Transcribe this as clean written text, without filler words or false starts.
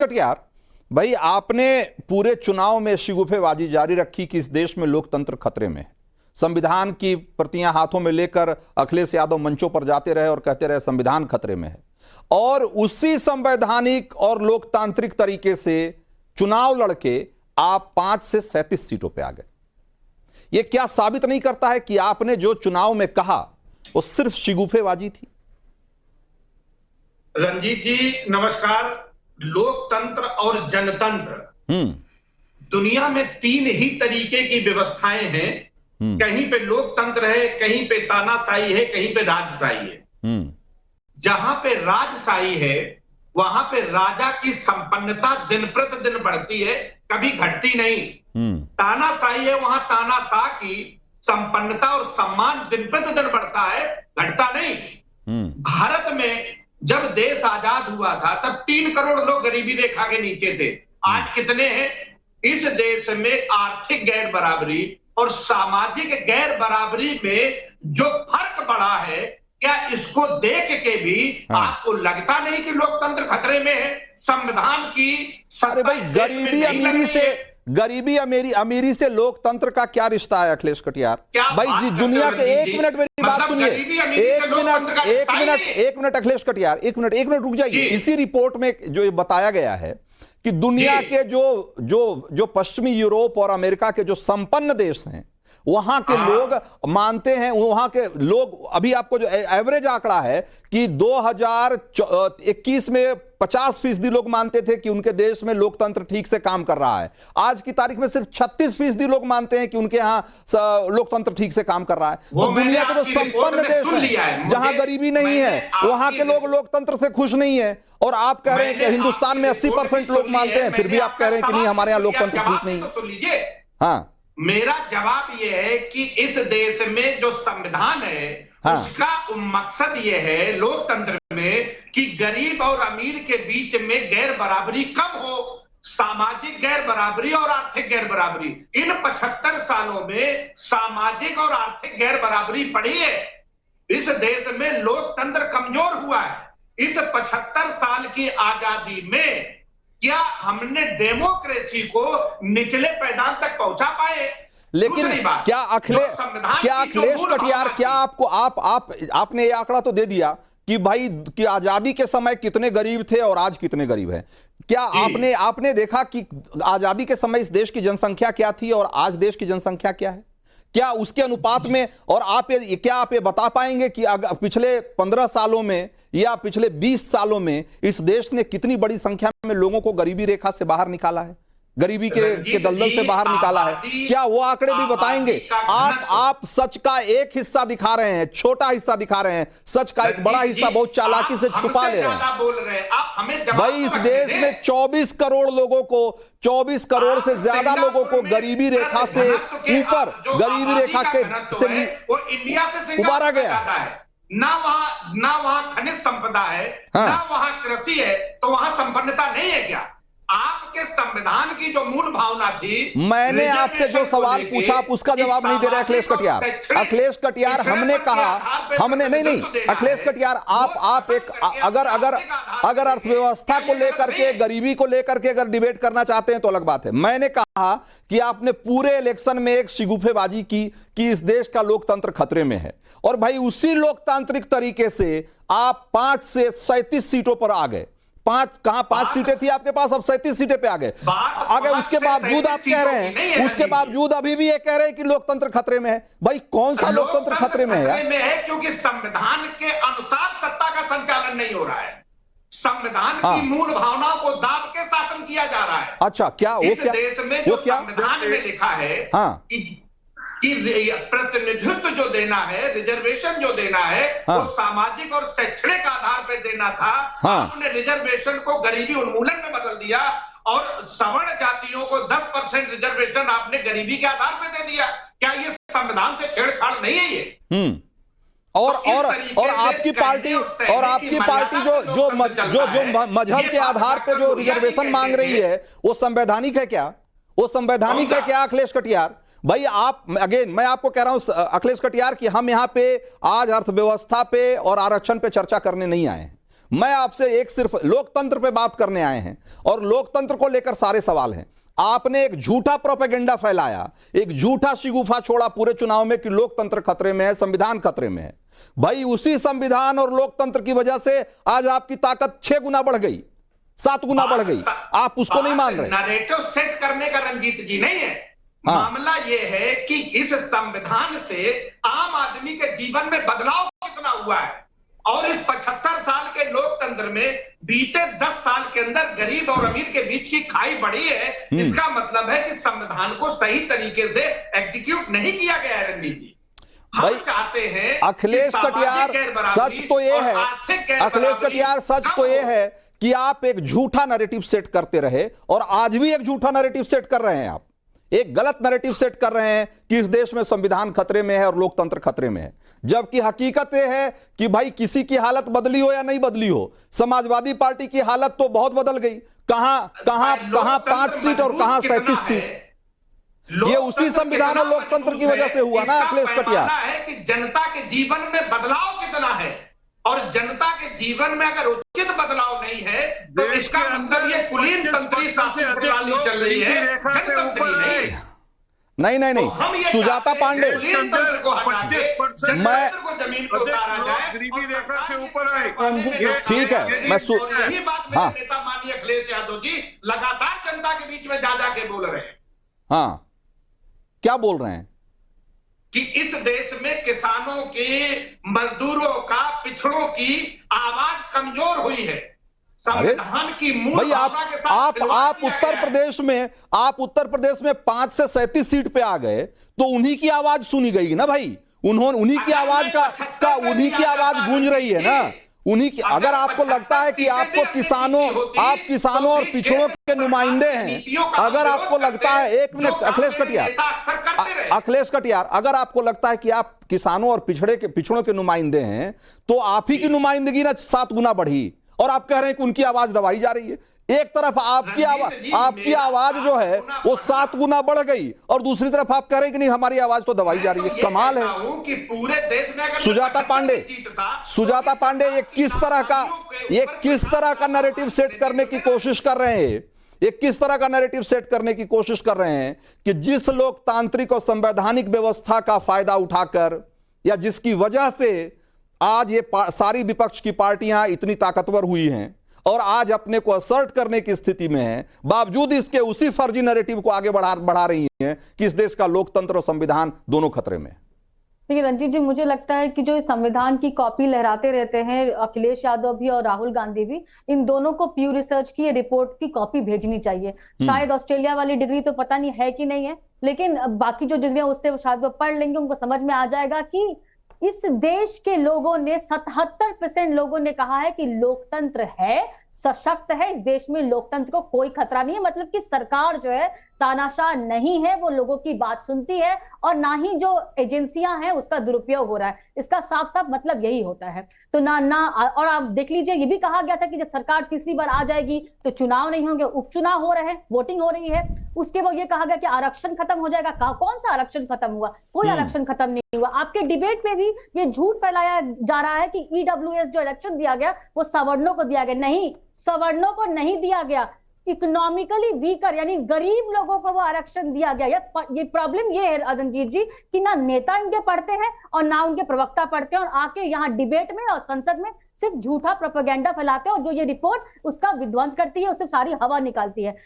कटियार भाई, आपने पूरे चुनाव में शिगुफेबाजी जारी रखी कि इस देश में लोकतंत्र खतरे में है। संविधान की प्रतियां हाथों में लेकर अखिलेश यादव मंचों पर जाते रहे और कहते रहे संविधान खतरे में है, और उसी संवैधानिक और लोकतांत्रिक तरीके से चुनाव लड़के आप 5 से 37 सीटों पर आ गए। यह क्या साबित नहीं करता है कि आपने जो चुनाव में कहा वो सिर्फ शिगुफेबाजी थी? रंजीत जी नमस्कार। लोकतंत्र और जनतंत्र, दुनिया में 3 ही तरीके की व्यवस्थाएं हैं। कहीं पे लोकतंत्र है, कहीं पे तानाशाही है, कहीं पे राजशाही है। जहां पे राजशाही है वहां पे राजा की संपन्नता दिन प्रतिदिन बढ़ती है, कभी घटती नहीं। तानाशाही है, वहां तानाशाह की संपन्नता और सम्मान दिन प्रतिदिन बढ़ता है, घटता नहीं। भारत में जब देश आजाद हुआ था तब 3 करोड़ लोग गरीबी रेखा के नीचे थे। आज कितने हैं? इस देश में आर्थिक गैर बराबरी और सामाजिक गैर बराबरी में जो फर्क बढ़ा है, क्या इसको देख के भी आपको लगता नहीं कि लोकतंत्र खतरे में है? संविधान की अरे भाई, गरीबी अमीरी से लोकतंत्र का क्या रिश्ता है अखिलेश कटियार भाई जी? दुनिया के एक मिनट मेरी बात सुनिए, एक मिनट अखिलेश कटियार, एक मिनट रुक जाइए। इसी रिपोर्ट में जो ये बताया गया है कि दुनिया के जो पश्चिमी यूरोप और अमेरिका के जो संपन्न देश हैं वहां के लोग मानते हैं, वहां के लोग, अभी आपको जो एवरेज आंकड़ा है कि 2021 में 50% लोग मानते थे कि उनके देश में लोकतंत्र ठीक से काम कर रहा है। आज की तारीख में सिर्फ 36% लोग मानते हैं कि उनके यहां लोकतंत्र ठीक से काम कर रहा है। वो दुनिया के जो संपन्न देश हैं जहां गरीबी नहीं है वहां के लोग लोकतंत्र से खुश नहीं है, और आप कह रहे हैं कि हिंदुस्तान में 80% लोग मानते हैं, फिर भी आप कह रहे हैं कि नहीं हमारे यहां लोकतंत्र ठीक नहीं है। हाँ, मेरा जवाब यह है कि इस देश में जो संविधान है उसका मकसद यह है लोकतंत्र में कि गरीब और अमीर के बीच में गैर बराबरी कम हो, सामाजिक गैर बराबरी और आर्थिक गैर बराबरी। इन 75 सालों में सामाजिक और आर्थिक गैर बराबरी बढ़ी है। इस देश में लोकतंत्र कमजोर हुआ है। इस 75 साल की आजादी में क्या हमने डेमोक्रेसी को निचले पैदान तक पहुंचा पाए? लेकिन क्या अखिलेश कटियार, क्या आपको आपने ये आंकड़ा तो दे दिया कि भाई कि आजादी के समय कितने गरीब थे और आज कितने गरीब हैं? क्या आपने देखा कि आजादी के समय इस देश की जनसंख्या क्या थी और आज देश की जनसंख्या क्या है? क्या उसके अनुपात में, और क्या आप ये बता पाएंगे कि पिछले 15 सालों में या पिछले 20 सालों में इस देश ने कितनी बड़ी संख्या में लोगों को गरीबी रेखा से बाहर निकाला है, गरीबी के दलदल से बाहर निकाला है? क्या वो आंकड़े भी बताएंगे? आप सच का एक हिस्सा दिखा रहे हैं, छोटा हिस्सा दिखा रहे हैं, सच का एक बड़ा हिस्सा बहुत चालाकी से छुपा ले रहे हैं। भाई इस देश में 24 करोड़ लोगों को, 24 करोड़ से ज्यादा लोगों को गरीबी रेखा से ऊपर, गरीबी रेखा के से इंडिया से उबारा गया है। ना वहां खनिज संपदा है, ना वहां कृषि है, तो वहां संपन्नता नहीं है क्या? आपके संविधान की जो मूल भावना थी, मैंने आपसे जो सवाल पूछा आप उसका जवाब नहीं दे रहे अखिलेश कटियार। अखिलेश कटियार, हमने कहा, हमने नहीं अखिलेश कटियार, आप एक अगर अर्थव्यवस्था को लेकर के, गरीबी को लेकर के अगर डिबेट करना चाहते हैं तो अलग बात है। मैंने कहा कि आपने पूरे इलेक्शन में एक शिगुफेबाजी की कि इस देश का लोकतंत्र खतरे में है, और भाई उसी लोकतांत्रिक तरीके से आप 5 से 37 सीटों पर आ गए। 5 सीटें थी आपके पास, अब 37 सीटें पे आ गए। उसके बावजूद आप कह रहे हैं, उसके बावजूद अभी भी ये कह रहे हैं कि लोकतंत्र खतरे में है। भाई कौन सा लोकतंत्र खतरे में है? क्योंकि संविधान के अनुसार सत्ता का संचालन नहीं हो रहा है। संविधान की मूल भावनाओं को दाब के शासन किया जा रहा है। अच्छा, क्या वो क्या देश में जो संविधान में लिखा है कि प्रतिनिधित्व जो देना है, रिजर्वेशन जो देना है, वो सामाजिक और शैक्षणिक आधार पर देना था। आपने रिजर्वेशन को गरीबी उन्मूलन में बदल दिया और सवर्ण जातियों को 10% रिजर्वेशन आपने गरीबी के आधार पर दे दिया। क्या ये संविधान से छेड़छाड़ नहीं है ये? और आपकी पार्टी जो मजहब के आधार पे जो रिजर्वेशन मांग रही है वो संवैधानिक है क्या? वो संवैधानिक है क्या अखिलेश कटियार? भाई मैं आपको कह रहा हूं अखिलेश कटियार कि हम यहां पे आज अर्थव्यवस्था पे और आरक्षण पे चर्चा करने नहीं आए हैं। मैं आपसे एक सिर्फ लोकतंत्र पे बात करने आए हैं और लोकतंत्र को लेकर सारे सवाल हैं। आपने एक झूठा प्रोपेगेंडा फैलाया, एक झूठा शिगुफा छोड़ा पूरे चुनाव में कि लोकतंत्र खतरे में है, संविधान खतरे में है। भाई उसी संविधान और लोकतंत्र की वजह से आज आपकी ताकत 6 गुना बढ़ गई, 7 गुना बढ़ गई। आप उसको नहीं मान रहे। नैरेटिव सेट करने का रंजीत जी नहीं है। मामला यह है कि इस संविधान से आम आदमी के जीवन में बदलाव कितना हुआ है और इस 75 साल के लोकतंत्र में बीते 10 साल के अंदर गरीब और अमीर के बीच की खाई बढ़ी है। इसका मतलब है कि संविधान को सही तरीके से एग्जीक्यूट नहीं किया गया है। रणजीत जी, हम चाहते हैं अखिलेश कटियार, सच तो ये है, अखिलेश कटियार सच तो ये है कि आप एक झूठा नैरेटिव सेट करते रहे और आज भी एक झूठा नैरेटिव सेट कर रहे हैं। आप एक गलत नैरेटिव सेट कर रहे हैं कि इस देश में संविधान खतरे में है और लोकतंत्र खतरे में है, जबकि हकीकत यह है कि भाई किसी की हालत बदली हो या नहीं बदली हो, समाजवादी पार्टी की हालत तो बहुत बदल गई। कहां 5 सीट और कहां 37 सीट, ये उसी संविधान और लोकतंत्र की वजह से हुआ ना अखिलेश कटियार। है कि जनता के जीवन में बदलाव कितना है और जनता के जीवन में अगर उचित बदलाव नहीं है तो इसका मतलब ये कुलीन तंत्री शासन प्रणाली चल रही है, जनतंत्री नहीं। नहीं, सुजाता पांडे, 25% जमीन को उतारा जाए, गरीबी रेखा से ऊपर आए। ठीक है, मैं यही बात मेरे नेता माननीय अखिलेश यादव जी लगातार जनता के बीच में जा जाके बोल रहे हैं। हाँ, क्या बोल रहे हैं कि इस देश में किसानों के, मजदूरों का, पिछड़ों की आवाज कमजोर हुई है। संविधान की मूल भाई आप उत्तर प्रदेश में 5 से 37 सीट पे आ गए तो उन्हीं की आवाज सुनी गई ना भाई। उन्हीं की आवाज का उन्हीं की आवाज गूंज रही है ना, उन्हीं की। अगर आपको लगता है कि आपको किसानों और पिछड़ों के नुमाइंदे हैं, अगर आपको लगता है, एक मिनट अखिलेश कटियार, अगर आपको लगता है कि आप किसानों और पिछड़ों के नुमाइंदे हैं तो आप ही की नुमाइंदगी ना 7 गुना बढ़ी और आप कह रहे हैं कि उनकी आवाज दबाई जा रही है। एक तरफ आपकी आवाज जो है वो 7 गुना बढ़ गई और दूसरी तरफ आप कह रहे हैं कि नहीं हमारी आवाज तो दबाई जा रही है। कमाल है कि पूरे देश में अगर सुजाता पांडे ये किस तरह का नैरेटिव सेट करने की कोशिश कर रहे हैं। ये किस तरह का नैरेटिव सेट करने की कोशिश कर रहे हैं कि जिस लोकतांत्रिक और संवैधानिक व्यवस्था का फायदा उठाकर या जिसकी वजह से आज ये सारी विपक्ष की पार्टियां इतनी ताकतवर हुई हैं और आज अपने को असर्ट करने की स्थिति में है, बावजूद इसके उसी फर्जी नैरेटिव को आगे बढ़ा रही हैं कि इस देश का लोकतंत्र और संविधान दोनों खतरे में। देखिए रंजीत जी, मुझे लगता है कि जो इस संविधान की कॉपी लहराते रहते हैं अखिलेश यादव भी और राहुल गांधी भी, इन दोनों को प्यू रिसर्च की रिपोर्ट की कॉपी भेजनी चाहिए। शायद ऑस्ट्रेलिया वाली डिग्री तो पता नहीं है कि नहीं है, लेकिन बाकी जो डिग्री उससे शायद वो पढ़ लेंगे, उनको समझ में आ जाएगा कि इस देश के लोगों ने 77% लोगों ने कहा है कि लोकतंत्र है, सशक्त है, इस देश में लोकतंत्र को कोई खतरा नहीं है। मतलब कि सरकार जो है तानाशाह नहीं है, वो लोगों की बात सुनती है और ना ही जो एजेंसियां हैं उसका दुरुपयोग हो रहा है। इसका साफ साफ मतलब यही होता है। तो और आप देख लीजिए, ये भी कहा गया था कि जब सरकार तीसरी बार आ जाएगी तो चुनाव नहीं होंगे, उपचुनाव हो रहे हैं, वोटिंग हो रही है। उसके बाद ये कहा गया कि आरक्षण खत्म हो जाएगा। कौन सा आरक्षण खत्म हुआ? कोई आरक्षण खत्म नहीं हुआ। आपके डिबेट में भी ये झूठ फैलाया जा रहा है कि ईडब्ल्यूएस जो इलेक्शन दिया गया वो सवर्णों को दिया गया। नहीं, सवर्णों को नहीं दिया गया, इकोनॉमिकली वीकर यानी गरीब लोगों को वो आरक्षण दिया गया। ये प्रॉब्लम ये है रंजीत जी कि ना नेता इनके पढ़ते हैं और ना उनके प्रवक्ता पढ़ते हैं और आके यहाँ डिबेट में और संसद में सिर्फ झूठा प्रोपेगेंडा फैलाते हैं और जो ये रिपोर्ट उसका विध्वंस करती है, उससे सारी हवा निकालती है।